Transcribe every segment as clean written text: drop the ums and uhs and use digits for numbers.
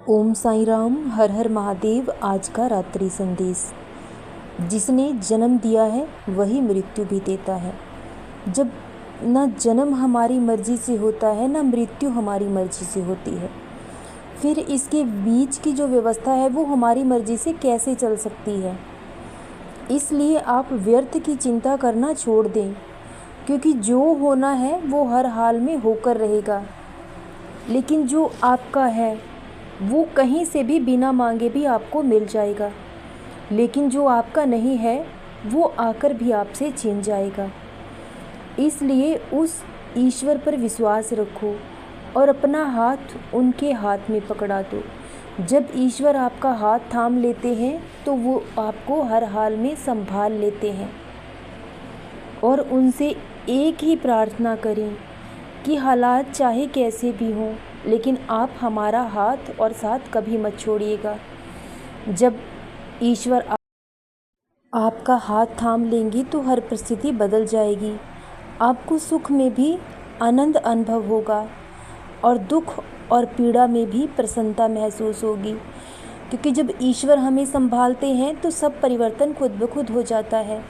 ओम साई राम। हर हर महादेव। आज का रात्रि संदेश। जिसने जन्म दिया है वही मृत्यु भी देता है। जब ना जन्म हमारी मर्जी से होता है ना मृत्यु हमारी मर्जी से होती है, फिर इसके बीच की जो व्यवस्था है वो हमारी मर्जी से कैसे चल सकती है। इसलिए आप व्यर्थ की चिंता करना छोड़ दें, क्योंकि जो होना है वो हर हाल में होकर रहेगा। लेकिन जो आपका है वो कहीं से भी बिना मांगे भी आपको मिल जाएगा, लेकिन जो आपका नहीं है वो आकर भी आपसे छीन जाएगा। इसलिए उस ईश्वर पर विश्वास रखो और अपना हाथ उनके हाथ में पकड़ा दो। जब ईश्वर आपका हाथ थाम लेते हैं तो वो आपको हर हाल में संभाल लेते हैं। और उनसे एक ही प्रार्थना करें कि हालात चाहे कैसे भी हों, लेकिन आप हमारा हाथ और साथ कभी मत छोड़िएगा। जब ईश्वर आपका हाथ थाम लेंगे तो हर परिस्थिति बदल जाएगी। आपको सुख में भी आनंद अनुभव होगा और दुख और पीड़ा में भी प्रसन्नता महसूस होगी, क्योंकि जब ईश्वर हमें संभालते हैं तो सब परिवर्तन खुद ब खुद हो जाता है।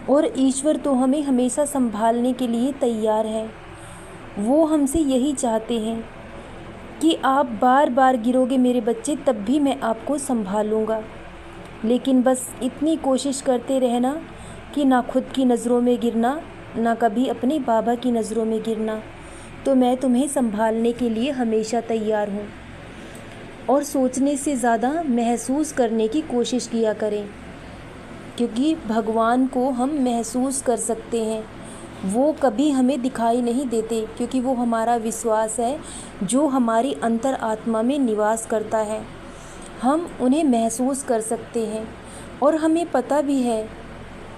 और ईश्वर तो हमें हमेशा संभालने के लिए तैयार है। वो हमसे यही चाहते हैं कि आप बार बार गिरोगे मेरे बच्चे, तब भी मैं आपको संभालूंगा। लेकिन बस इतनी कोशिश करते रहना कि ना खुद की नज़रों में गिरना, ना कभी अपने बाबा की नज़रों में गिरना, तो मैं तुम्हें संभालने के लिए हमेशा तैयार हूँ। और सोचने से ज़्यादा महसूस करने की कोशिश किया करें, क्योंकि भगवान को हम महसूस कर सकते हैं। वो कभी हमें दिखाई नहीं देते, क्योंकि वो हमारा विश्वास है जो हमारी अंतर आत्मा में निवास करता है। हम उन्हें महसूस कर सकते हैं और हमें पता भी है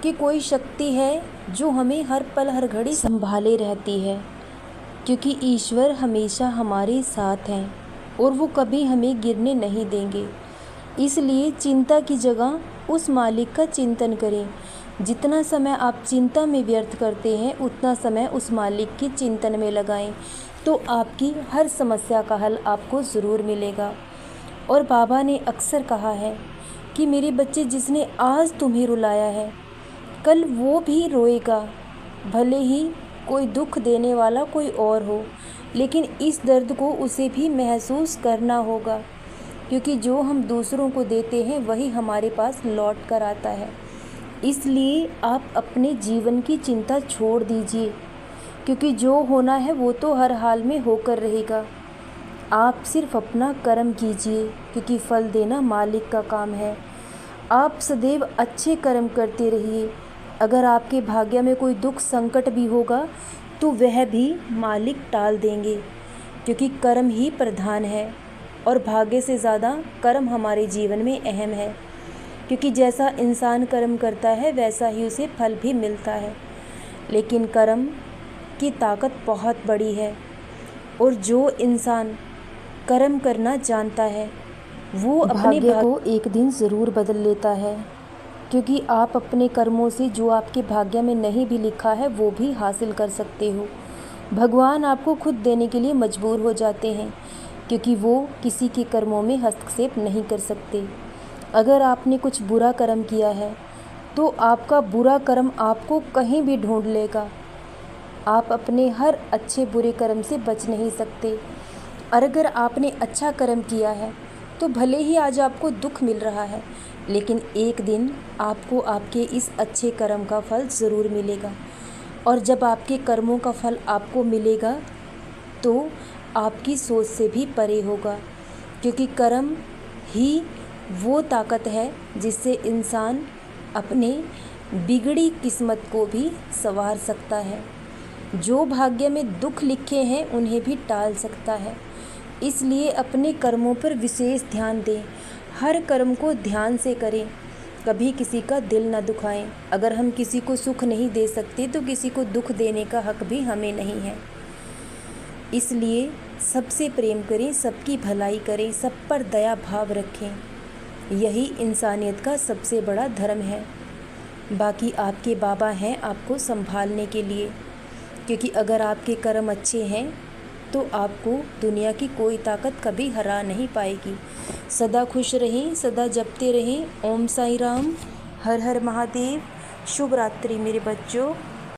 कि कोई शक्ति है जो हमें हर पल हर घड़ी संभाले रहती है, क्योंकि ईश्वर हमेशा हमारे साथ हैं और वो कभी हमें गिरने नहीं देंगे। इसलिए चिंता की जगह उस मालिक का चिंतन करें। जितना समय आप चिंता में व्यर्थ करते हैं उतना समय उस मालिक के चिंतन में लगाएं, तो आपकी हर समस्या का हल आपको ज़रूर मिलेगा। और बाबा ने अक्सर कहा है कि मेरे बच्चे, जिसने आज तुम्हें रुलाया है कल वो भी रोएगा, भले ही कोई दुख देने वाला कोई और हो, लेकिन इस दर्द को उसे भी महसूस करना होगा, क्योंकि जो हम दूसरों को देते हैं वही हमारे पास लौट कर आता है। इसलिए आप अपने जीवन की चिंता छोड़ दीजिए, क्योंकि जो होना है वो तो हर हाल में होकर रहेगा। आप सिर्फ अपना कर्म कीजिए, क्योंकि फल देना मालिक का काम है। आप सदैव अच्छे कर्म करते रहिए। अगर आपके भाग्य में कोई दुख संकट भी होगा तो वह भी मालिक टाल देंगे, क्योंकि कर्म ही प्रधान है और भाग्य से ज़्यादा कर्म हमारे जीवन में अहम है। क्योंकि जैसा इंसान कर्म करता है वैसा ही उसे फल भी मिलता है। लेकिन कर्म की ताकत बहुत बड़ी है, और जो इंसान कर्म करना जानता है वो अपने भाग्य को एक दिन ज़रूर बदल लेता है, क्योंकि आप अपने कर्मों से जो आपके भाग्य में नहीं भी लिखा है वो भी हासिल कर सकते हो। भगवान आपको खुद देने के लिए मजबूर हो जाते हैं, क्योंकि वो किसी के कर्मों में हस्तक्षेप नहीं कर सकते। अगर आपने कुछ बुरा कर्म किया है तो आपका बुरा कर्म आपको कहीं भी ढूंढ लेगा। आप अपने हर अच्छे बुरे कर्म से बच नहीं सकते। और अगर आपने अच्छा कर्म किया है तो भले ही आज आपको दुख मिल रहा है, लेकिन एक दिन आपको आपके इस अच्छे कर्म का फल ज़रूर मिलेगा। और जब आपके कर्मों का फल आपको मिलेगा तो आपकी सोच से भी परे होगा, क्योंकि कर्म ही वो ताकत है जिससे इंसान अपने बिगड़ी किस्मत को भी संवार सकता है। जो भाग्य में दुख लिखे हैं उन्हें भी टाल सकता है। इसलिए अपने कर्मों पर विशेष ध्यान दें। हर कर्म को ध्यान से करें, कभी किसी का दिल न दुखाएं। अगर हम किसी को सुख नहीं दे सकते तो किसी को दुख देने का हक भी हमें नहीं है। इसलिए सबसे प्रेम करें, सबकी भलाई करें, सब पर दया भाव रखें। यही इंसानियत का सबसे बड़ा धर्म है। बाकी आपके बाबा हैं आपको संभालने के लिए, क्योंकि अगर आपके कर्म अच्छे हैं तो आपको दुनिया की कोई ताकत कभी हरा नहीं पाएगी। सदा खुश रहें, सदा जपते रहें ओम साई राम, हर हर महादेव। शुभ रात्रि मेरे बच्चों।